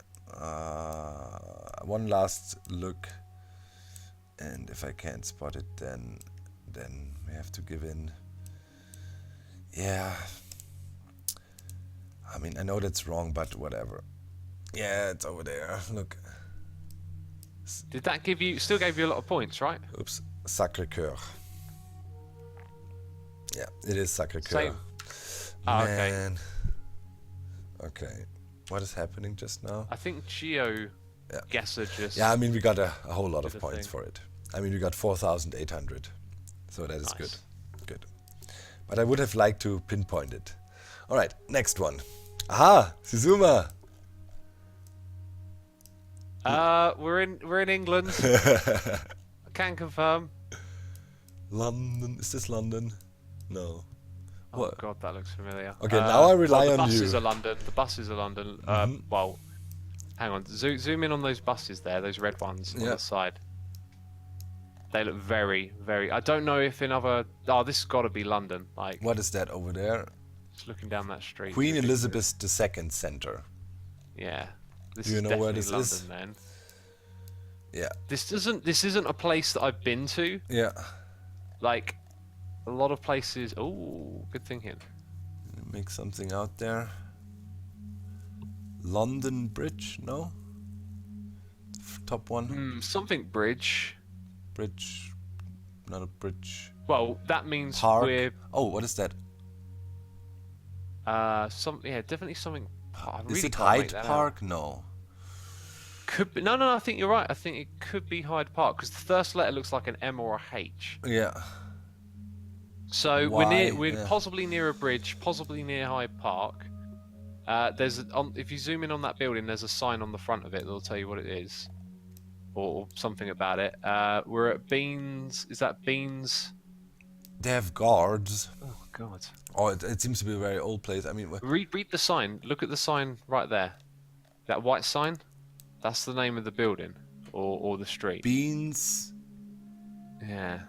One last look, and if I can't spot it, then we have to give in. Yeah. I mean, I know that's wrong, but whatever. Yeah, it's over there. Look. Did that still gave you a lot of points, right? Oops. Sacré-Cœur. Yeah, it is Sacré-Cœur. Same. Oh, okay. Man. Okay. What is happening just now? I think GeoGuessr just... Yeah, I mean, we got a whole lot of did a points thing. for it. I mean, we got 4,800. So that is Nice. good. Good. But I would have liked to pinpoint it. All right, next one. Aha! Xisuma! We're in England. I can confirm. London. Is this London? No. Oh What? god, that looks familiar. Okay, now I rely the on buses you. are London. The buses are London. Well, hang on. Zoom in on those buses there. Those red ones on Yeah. the side. They look very, very. I don't know if in other. Oh, this has got to be London. Like, What is that over there? just looking down that street. Queen ridiculous. Elizabeth II Center. Yeah. This Do you is know where definitely this is? London, then. Yeah. This isn't a place that I've been to. Yeah. Like, a lot of places. Oh, good thinking. Make something out there. London Bridge? No? Top one? Something bridge. Bridge. Not a bridge. Well, that means Park. we're Oh, what is that? definitely something. I really Is it can't make Hyde that out. Park? No. Could be. No. I think you're right. I think it could be Hyde Park because the first letter looks like an M or a H. Yeah. So Why? we're Yeah. possibly near a bridge, possibly near Hyde Park. If you zoom in on that building, there's a sign on the front of it that'll tell you what it is, or something about it. We're at Beans. Is that Beans? They have guards. Oh God. Oh, it seems to be a very old place. I mean, Read the sign. Look at the sign right there. That white sign. That's the name of the building or the street. Beans Yeah.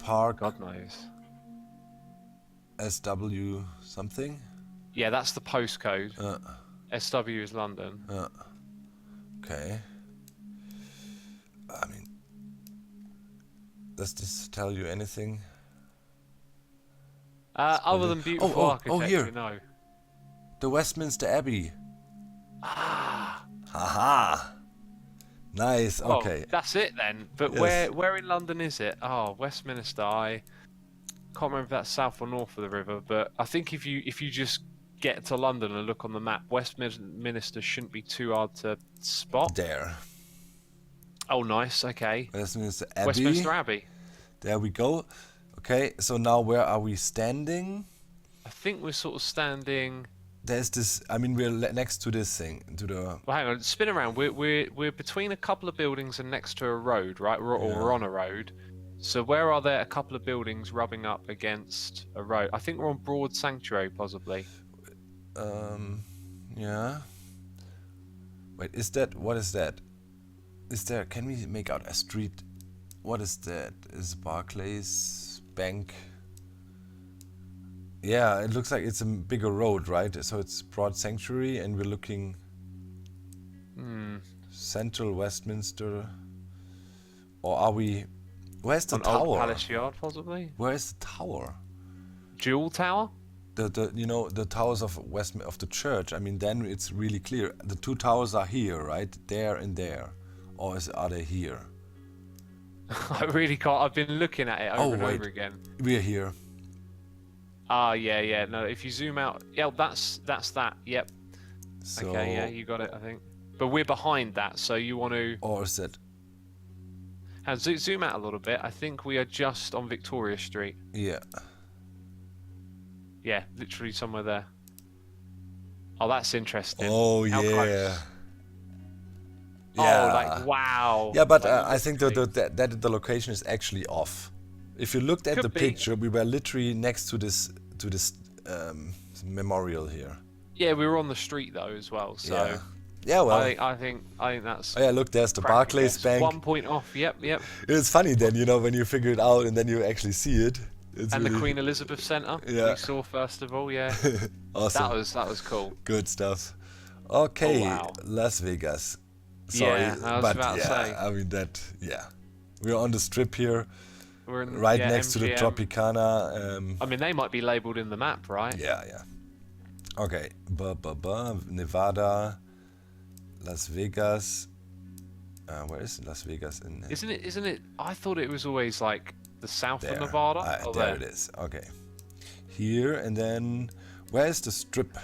Park God knows. SW something. Yeah, that's the postcode. Uh, SW is London. okay. I mean, does this tell you anything? Other than beautiful oh, architecture, here. no. The Westminster Abbey. Haha. Nice. Well, Okay. that's it then. But Yes. where in London is it? Oh, Westminster. I can't remember if that's south or north of the river, but I think if you just get to London and look on the map, Westminster shouldn't be too hard to spot. There. Oh, nice. Okay. Westminster Abbey. Westminster Abbey. There we go. Okay. So now where are we standing? I think we're sort of standing there's this. I mean, we're next to this thing, to the. Well, hang on, spin around. We're between a couple of buildings and next to a road, right? We're on a road. So where are there a couple of buildings rubbing up against a road? I think we're on Broad Sanctuary, possibly. Yeah. Wait, is that? What is that? Is there? Can we make out a street? What is that? Is Barclays Bank? Yeah, it looks like it's a bigger road, right? So it's Broad Sanctuary, and we're looking. Central Westminster. Or are we? Where's the tower? Old Palace Yard, possibly. Where is the tower? Jewel Tower. The you know, the towers of of the church. I mean, then it's really clear. The two towers are here, right? There and there, or are they here? I really can't. I've been looking at it over and over again. We're here. Ah, yeah. No, if you zoom out, yeah, that's that. Yep. So, okay, yeah, you got it, I think. But we're behind that, so you want to. Or is it? And zoom out a little bit. I think we are just on Victoria Street. Yeah. Yeah, literally somewhere there. Oh, that's interesting. Oh, How yeah. close? Yeah. Oh, like wow. Yeah, but Like, I think that the location is actually off. If you looked at Could the be. picture, we were literally next to this memorial here. Yeah, we were on the street though as well. So Yeah. Yeah, well. I think that's. Oh yeah, look, there's the practically Barclays Bank. 1 point off. Yep. It's funny then, you know, when you figure it out and then you actually see it. It's And really the Queen Elizabeth Centre. Yeah. We saw first of all. Yeah. awesome. That was cool. Good stuff. Okay, Oh, wow. Las Vegas. Sorry, Yeah, I was but about to yeah, say. I mean we're on the strip here, We're in, right yeah, next to the MGM. Tropicana. I mean, they might be labelled in the map, right? Yeah. Okay, Nevada, Las Vegas. Where is Las Vegas? Isn't it? I thought it was always like the south there. of Nevada. Oh, there it is. Okay, here and then where's the strip?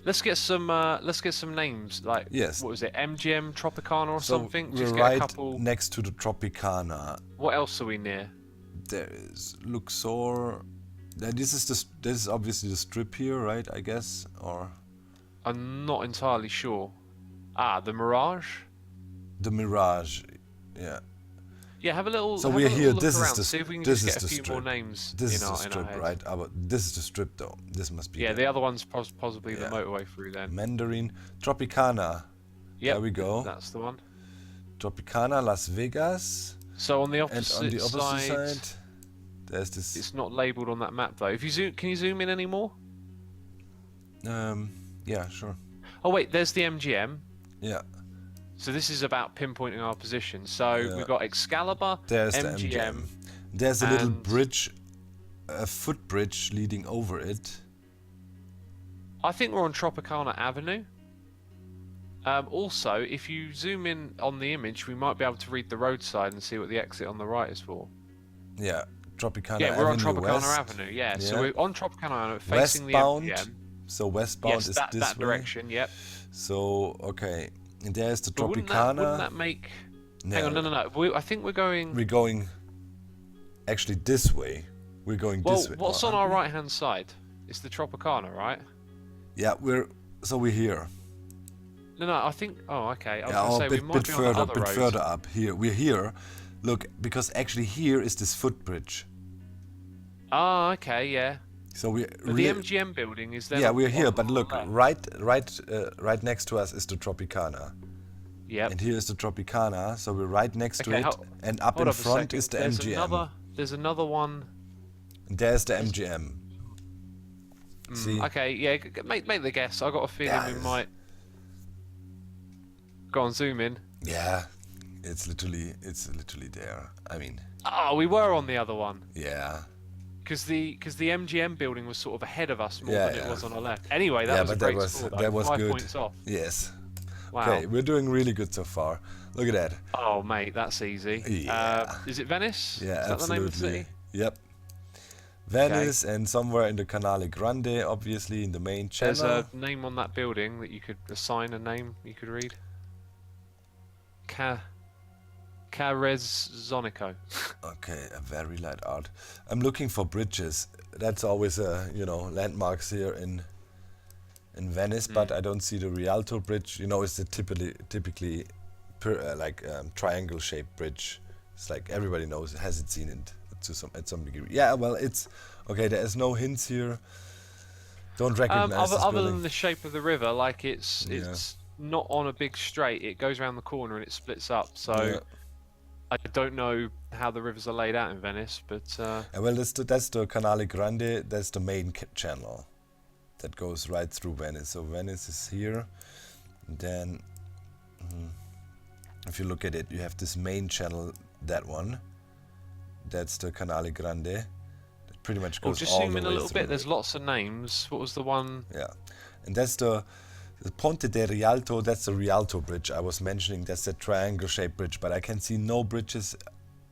Let's get some names. Like, Yes. what was it? MGM Tropicana or something? We're Just get right a couple. next to the Tropicana. What else are we near? There is Luxor. This is obviously the strip here, right? I guess, or I'm not entirely sure. Ah, the Mirage. the Mirage. Yeah. Yeah, have a little. So have we're a little here. Look this around, is the see if we can this just is get a the few strip. more names. This is in the our strip, heads. right? This is the strip, though. This must be. Yeah, the other one's possibly Yeah. the motorway through then. Mandarin Tropicana. Yep, There we go. That's the one. Tropicana, Las Vegas, So on the and opposite, on the opposite side, there's this. it's not labelled on that map though. If you zoom, can you zoom in any more? Yeah, sure. Oh wait, there's the MGM. Yeah. So this is about pinpointing our position. So Yeah. we've got Excalibur, There's the MGM. MGM. There's a little and- bridge, a footbridge leading over it. I think we're on Tropicana Avenue. Also, if you zoom in on the image, we might be able to read the roadside and see what the exit on the right is for. Yeah, Tropicana Yeah, we're on Avenue Tropicana West. Avenue. Yeah, Yeah. so we're on Tropicana Avenue, facing Westbound. the MGM. So westbound Yes, is that this way. direction. Yep. So okay, and there's the But Tropicana. wouldn't that make? Hang on, no. I think we're going. We're going actually this way. We're going Well, this way. what's Oh, on our aren't we? right hand side? It's the Tropicana, right? Yeah, we're here. No, I think. Oh, okay. I was Yeah, gonna say a we bit, might bit be further, on the other bit road. further up. Here, we're here. Look, because actually here is this footbridge. Ah, okay, yeah. So we But the MGM building is there. yeah, we're here. But on the look, left. right next to us is the Tropicana. Yep. And here is the Tropicana, so we're right next to Okay, it. And up Hold in up a front second. is the There's MGM. There's another one. And there's the MGM. See? Okay, yeah. Make the guess. I got a feeling Yeah. we might. Go on, zoom in. Yeah, it's literally there. I mean, Oh, we were on the other one. yeah. Because the MGM building was sort of ahead of us more Yeah, than yeah. it was on our left. Anyway, that Yeah, was a but great that was- score. that though. was 5 good. points off. Yes. Wow. Okay, we're doing really good so far. Look at that. Oh, mate, that's easy. Yeah. Is it Venice? Yeah, Is that the name of the absolutely. city? Yep. Venice and somewhere in the Canale Grande, obviously in the main channel. There's a name on that building that you could assign a name you could read. Carezzonico. Okay, a very light art. I'm looking for bridges. That's always landmarks here in in Venice, but I don't see the Rialto Bridge. You know, it's the typically triangle-shaped bridge. It's like everybody knows it, has it seen it at some degree. Yeah, well, it's okay. There's no hints here. Don't recognize this other building. than the shape of the river, like it's not on a big straight. It goes around the corner and it splits up. So I don't know how the rivers are laid out in Venice, but well, that's the Canale Grande. That's the main channel that goes right through Venice. So Venice is here. And then, if you look at it, you have this main channel. That one. That's the Canale Grande. That pretty much goes just all zoom the in way a little through. bit. There's lots of names. What was the one? Yeah, and that's the Ponte de Rialto. That's the Rialto Bridge I was mentioning. That's the triangle-shaped bridge, but I can see no bridges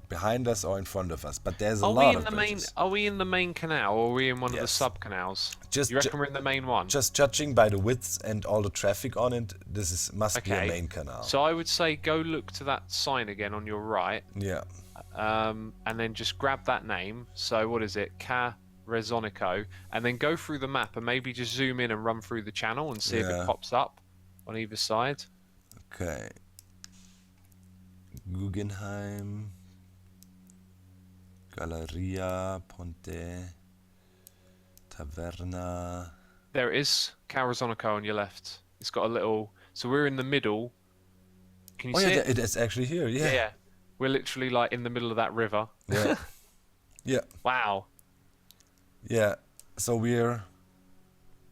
behind us or in front of us. But there's a lot of bridges. Are we in the main canal, or are we in one of the sub-canals? You reckon we're in the main one? Just judging by the widths and all the traffic on it, this must be a main canal. So I would say go look to that sign again on your right. Yeah. And then just grab that name. So what is it? Rezonico, and then go through the map and maybe just zoom in and run through the channel and see if it pops up on either side. Okay. Guggenheim, Galleria, Ponte, Taverna. There it is, Rezonico on your left. It's got a little. So we're in the middle. Can you see it? It is actually here. Yeah. Yeah. We're literally like in the middle of that river. Yeah. Yeah. Wow. Yeah, so we're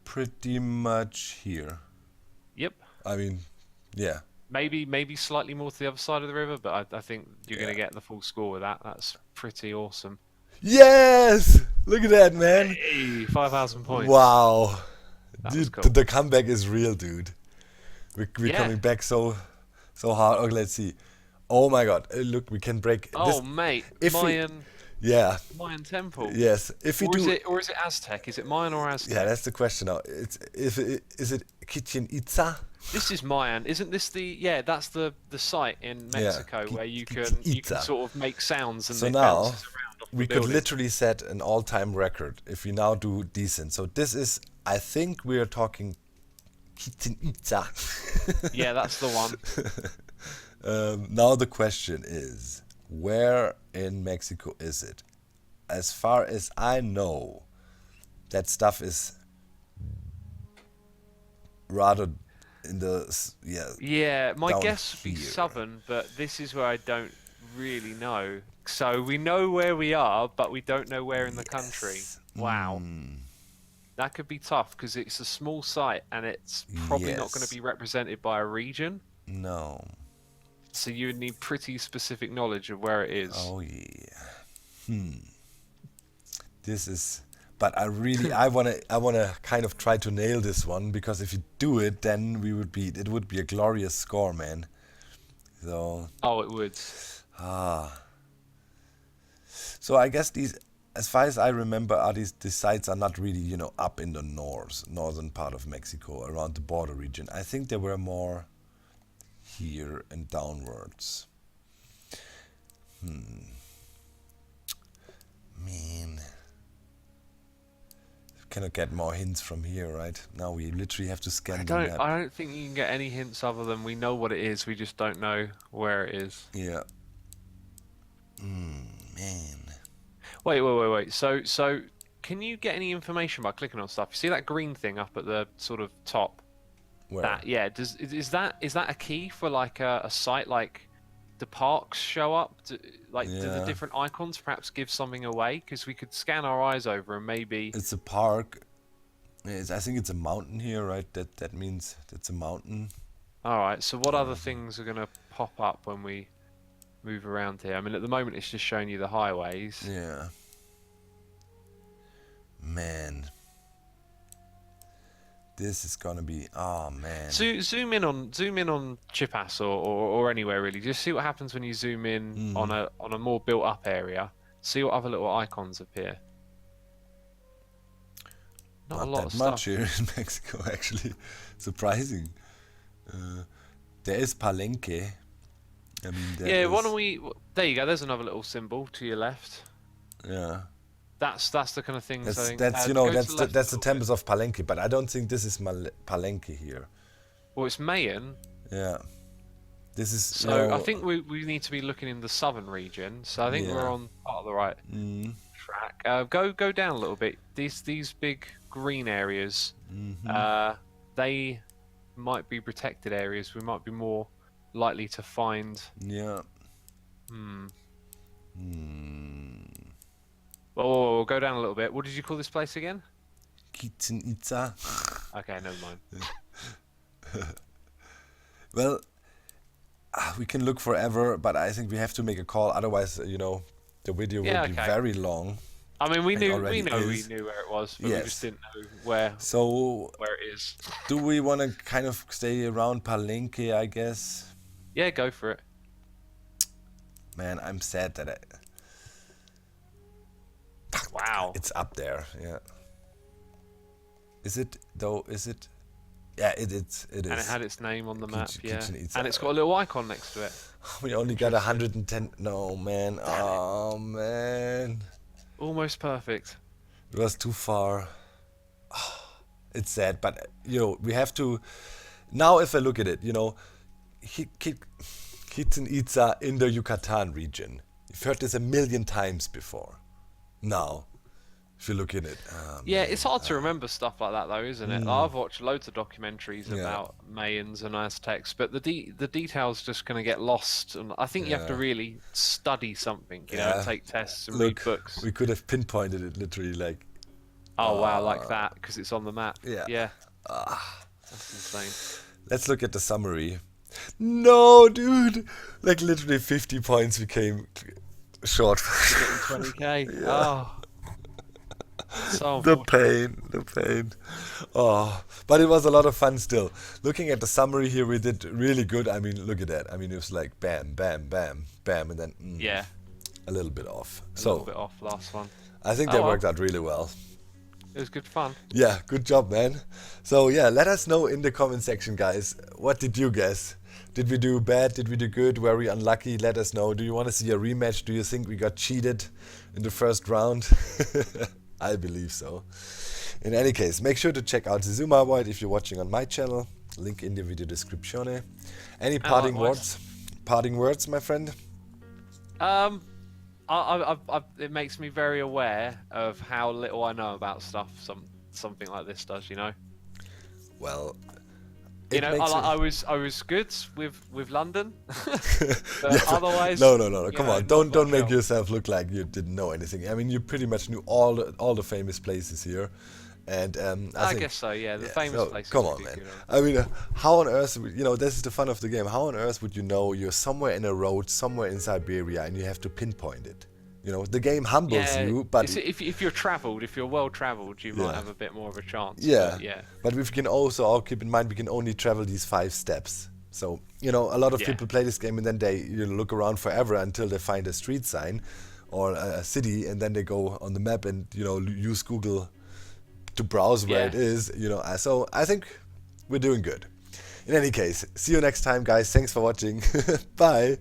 pretty much here. Yep. I mean, yeah. Maybe slightly more to the other side of the river, but I think you're going to get the full score with that. That's pretty awesome. Yes! Look at that, man. Hey, 5,000 points. Wow. Dude, cool. The comeback is real, dude. We're coming back so hard. Okay, let's see. Oh my god. Look, we can break this. Oh, mate. Mayan temple. Yes. Is it Aztec? Is it Mayan or Aztec? Yeah, that's the question now. Is it Chichen Itza? This is Mayan. Isn't this that's the site in Mexico where you can sort of make sounds and so it now bounces around off we the could building. literally set an all-time record if we now do decent. So this is, I think we are talking Chichen Itza. Yeah, that's the one. Now the question is, where in Mexico is it? As far as I know, that stuff is rather in the my guess would be southern, but this is where I don't really know. So we know where we are, but we don't know where in the country. Wow. That could be tough because it's a small site and it's probably not going to be represented by a region. No. So you would need pretty specific knowledge of where it is. Oh yeah. This is, but I wanna kind of try to nail this one, because if you do it, then it would be a glorious score, man. So. Oh, it would. So I guess these, as far as I remember, these sites are not really, up in the northern part of Mexico, around the border region. I think they were more here and downwards. Man. Cannot get more hints from here, right? Now we literally have to scan the map. I don't think you can get any hints other than we know what it is, we just don't know where it is. Yeah. Man. Wait. So can you get any information by clicking on stuff? You see that green thing up at the sort of top? Where? Is that a key for like a site? Like, do parks show up? Do the different icons perhaps give something away? Because we could scan our eyes over and maybe... It's a park. I think it's a mountain here, right? That means it's a mountain. Alright, so what other things are going to pop up when we move around here? I mean, at the moment it's just showing you the highways. Yeah. Man. This is gonna be, oh man. So zoom in on Chipas or anywhere really. Just see what happens when you zoom in on a more built up area. See what other little icons appear. Not a lot of stuff. Not much here in Mexico, actually. Surprising. There is Palenque. I mean, why don't we? There you go. There's another little symbol to your left. Yeah. That's the kind of things I think. That's Go to that's the the, left that's a the little bit. temples of Palenque, but I don't think this is Palenque here. Well, it's Mayan, Yeah, this is so I think we need to be looking in the southern region. So I think we're yeah. on part of the right Mm, track. Go down a little bit. These big green areas, they might be protected areas. We might be more likely to find. yeah. Hmm. Hmm. Oh, go down a little bit. What did you call this place again? Chichen Itza. Okay, never mind. Well, we can look forever, but I think we have to make a call. Otherwise, the video will be okay. very long. I mean, we It knew already we is. knew where it was, but we Yes. just didn't know where So, it is. do we want to kind of stay around Palenque, I guess? Yeah, go for it. Man, I'm sad that Wow. it's up there. Yeah. Is it though? Is it? Yeah, it is. And it had its name on the map, yeah. Chichen Itza. And it's got a little icon next to it. We only got 110. No, man. Oh, man. Almost perfect. It was too far. It's sad, but we have to. Now, if I look at it, Chichen Itza in the Yucatan region. You've heard this a million times before. Now, if you look in it. Yeah, it's hard to remember stuff like that, though, isn't it? Like, I've watched loads of documentaries Yeah. about Mayans and Aztecs, but the details just going to get lost. And I think you have to really study something, and take tests and read books. We could have pinpointed it literally like. Oh, wow, like that, because it's on the map. Yeah. Yeah. That's insane. Let's look at the summary. No, dude! Like literally 50 points we came short. Getting 20k. Oh. So The pain. Oh, but it was a lot of fun still. Looking at the summary here, we did really good. I mean, look at that. I mean, it was like bam, bam, bam, bam, and then yeah, a little bit off. a little bit off last one. I think that worked out really well. It was good fun. Yeah, good job, man. So yeah, let us know in the comment section, guys. What did you guess? Did we do bad? Did we do good? Were we unlucky? Let us know. Do you want to see a rematch? Do you think we got cheated in the first round? I believe so. In any case, make sure to check out Xisumavoid if you're watching on my channel. Link in the video description. Any parting words? Parting words, my friend? It makes me very aware of how little I know about stuff. Something like this does, Well, I was good with London, but otherwise. No. Come on, don't make help. yourself look like you didn't know anything. I mean, you pretty much knew all the famous places here, and I guess so. Yeah, the famous places. Come on, man. I mean, how on earth? This is the fun of the game. How on earth would you know you're somewhere in a road, somewhere in Siberia, and you have to pinpoint it? The game humbles you, but if you're well traveled, you might have a bit more of a chance. Yeah, yeah. But we can also keep in mind we can only travel these 5 steps. So a lot of people play this game and then they look around forever until they find a street sign or a city, and then they go on the map and use Google to browse where it is. So I think we're doing good. In any case, see you next time, guys. Thanks for watching. Bye.